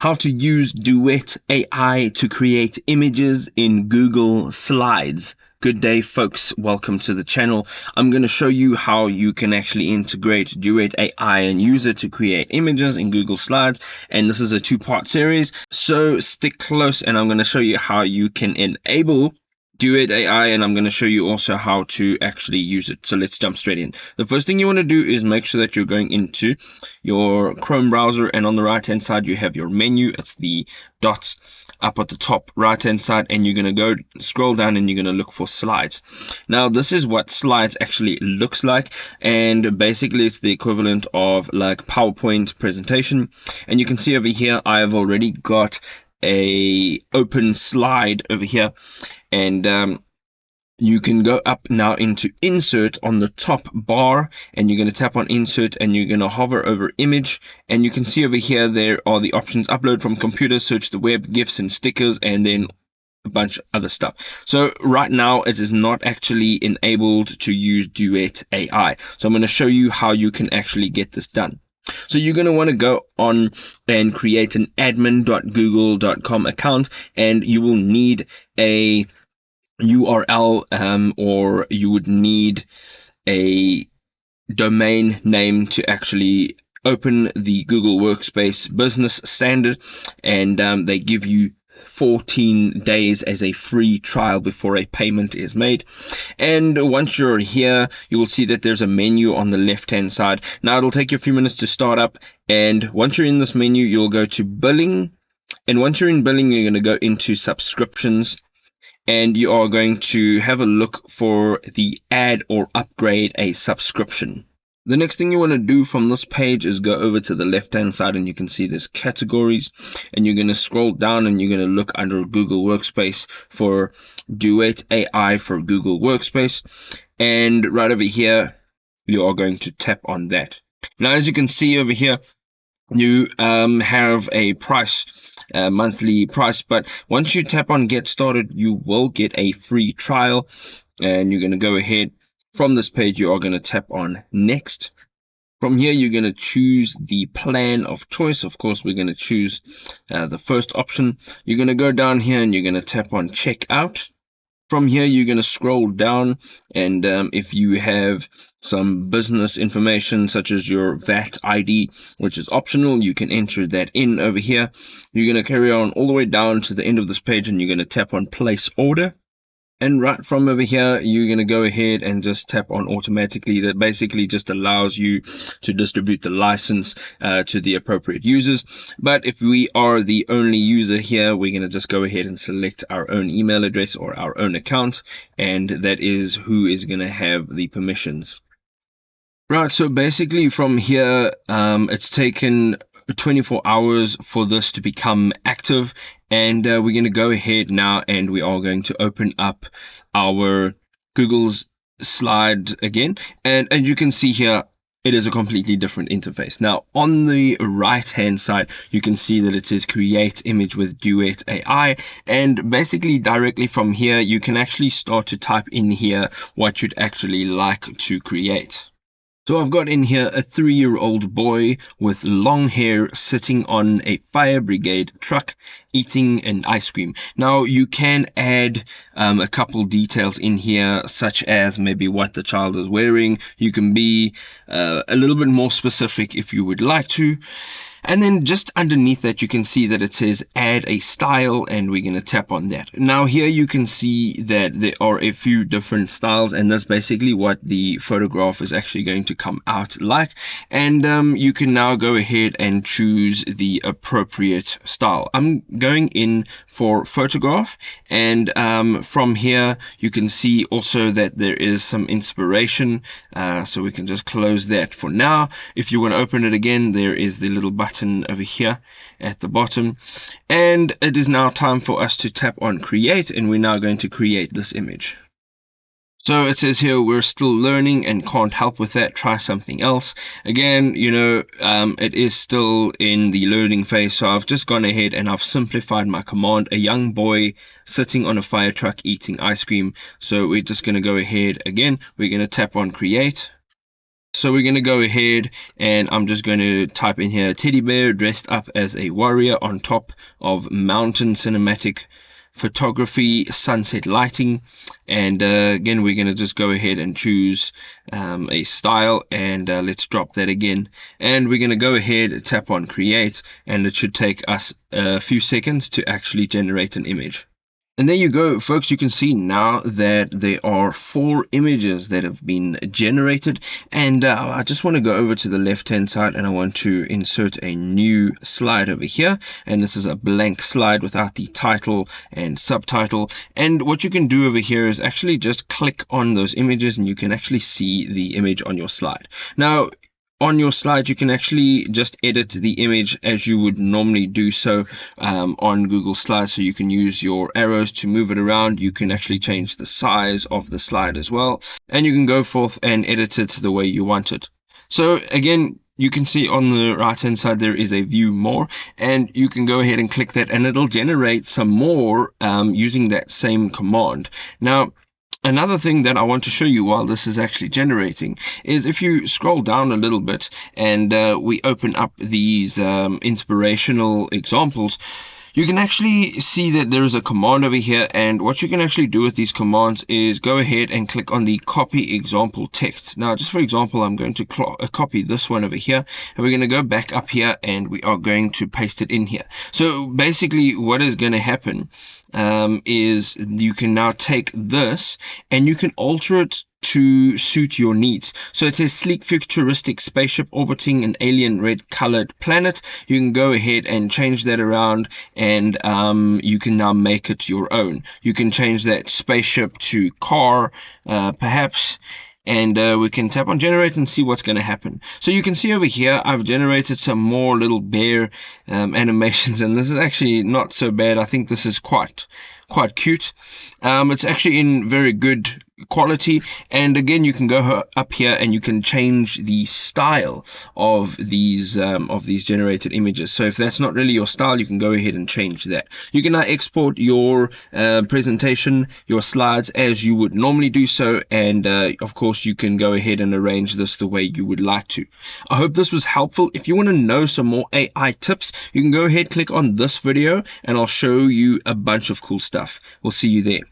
How to use Duet AI to create images in Google Slides. Good day, folks. Welcome to the channel. I'm going to show you how you can actually integrate Duet AI and use it to create images in Google Slides. And this is a two-part series, so stick close and I'm going to show you how you can enable Duet AI, and I'm going to show you also how to actually use it. So let's jump straight in. The first thing you want to do is make sure that you're going into your Chrome browser, and on the right hand side you have your menu. It's the dots up at the top right hand side, and you're going to go scroll down and you're going to look for slides. Now this is what slides actually looks like, and basically it's the equivalent of like PowerPoint presentation. And you can see over here I have already got a open slide over here, and you can go up now into insert on the top bar, and you're going to tap on insert and you're going to hover over image, and you can see over here there are the options: upload from computer, search the web, gifs and stickers, and then a bunch of other stuff. So right now it is not actually enabled to use Duet AI, so I'm going to show you how you can actually get this done. So you're going to want to go on and create an admin.google.com account, and you will need a URL or you would need a domain name to actually open the Google Workspace Business Standard, and they give you 14 days as a free trial before a payment is made. And once you're here, you will see that there's a menu on the left hand side. Now it'll take you a few minutes to start up, and once you're in this menu you'll go to billing, and once you're in billing you're going to go into subscriptions, and you are going to have a look for the add or upgrade a subscription. The next thing you want to do from this page is go over to the left hand side, and you can see there's categories, and you're going to scroll down and you're going to look under Google Workspace for Duet AI for Google Workspace, and right over here you are going to tap on that. Now as you can see over here, you have a price, monthly price, but once you tap on get started you will get a free trial, and you're going to go ahead. From this page you are going to tap on next. From here you're going to choose the plan of choice. Of course we're going to choose the first option. You're going to go down here and you're going to tap on checkout. From here you're going to scroll down, and if you have some business information such as your VAT ID, which is optional, you can enter that in over here. You're going to carry on all the way down to the end of this page, and you're going to tap on place order. And right from over here, you're going to go ahead and just tap on automatically. That basically just allows you to distribute the license to the appropriate users. But if we are the only user here, we're going to just go ahead and select our own email address or our own account, and that is who is going to have the permissions. Right, so basically from here, it's taken 24 hours for this to become active, and we're going to go ahead now and we are going to open up our Google's slide again, and you can see here it is a completely different interface. Now on the right hand side you can see that it says create image with Duet AI, and basically directly from here you can actually start to type in here what you'd actually like to create. So I've got in here a 3-year-old boy with long hair sitting on a fire brigade truck eating an ice cream. Now you can add a couple details in here, such as maybe what the child is wearing. You can be a little bit more specific if you would like to. And then just underneath that you can see that it says add a style, and we're going to tap on that. Now here you can see that there are a few different styles, and that's basically what the photograph is actually going to come out like. And you can now go ahead and choose the appropriate style. I'm going in for photograph, and from here you can see also that there is some inspiration, so we can just close that for now. If you want to open it again, there is the little button over here at the bottom, and it is now time for us to tap on create, and we're now going to create this image. So it says here we're still learning and can't help with that, try something else. Again, it is still in the learning phase, so I've just gone ahead and I've simplified my command: a young boy sitting on a fire truck eating ice cream. So we're just going to go ahead again, we're going to tap on create. So we're going to go ahead and I'm just going to type in here teddy bear dressed up as a warrior on top of mountain cinematic photography sunset lighting. And again, we're going to just go ahead and choose a style, and let's drop that again, and we're going to go ahead, tap on create, and it should take us a few seconds to actually generate an image. And there you go, folks. You can see now that there are 4 images that have been generated. And I just want to go over to the left-hand side, and I want to insert a new slide over here. And this is a blank slide without the title and subtitle. And what you can do over here is actually just click on those images, and you can actually see the image on your slide. Now, on your slide, you can actually just edit the image as you would normally do so on Google Slides. So you can use your arrows to move it around. You can actually change the size of the slide as well, and you can go forth and edit it the way you want it. So again, you can see on the right hand side there is a view more, and you can go ahead and click that, and it'll generate some more using that same command. Now, another thing that I want to show you while this is actually generating is if you scroll down a little bit and we open up these inspirational examples, you can actually see that there is a command over here, and what you can actually do with these commands is go ahead and click on the copy example text. Now, just for example, I'm going to copy this one over here, and we're going to go back up here, and we are going to paste it in here. So basically what is going to happen is you can now take this and you can alter it to suit your needs. So it says sleek futuristic spaceship orbiting an alien red colored planet. You can go ahead and change that around, and you can now make it your own. You can change that spaceship to car, perhaps, and we can tap on generate and see what's going to happen. So you can see over here I've generated some more little bear animations, and this is actually not so bad. I think this is quite cute. It's actually in very good quality, and again, you can go up here and you can change the style of these generated images. So if that's not really your style, you can go ahead and change that. You can now export your presentation, your slides, as you would normally do so, and of course you can go ahead and arrange this the way you would like to. I hope this was helpful. If you want to know some more AI tips, you can go ahead, click on this video, and I'll show you a bunch of cool stuff. We'll see you there.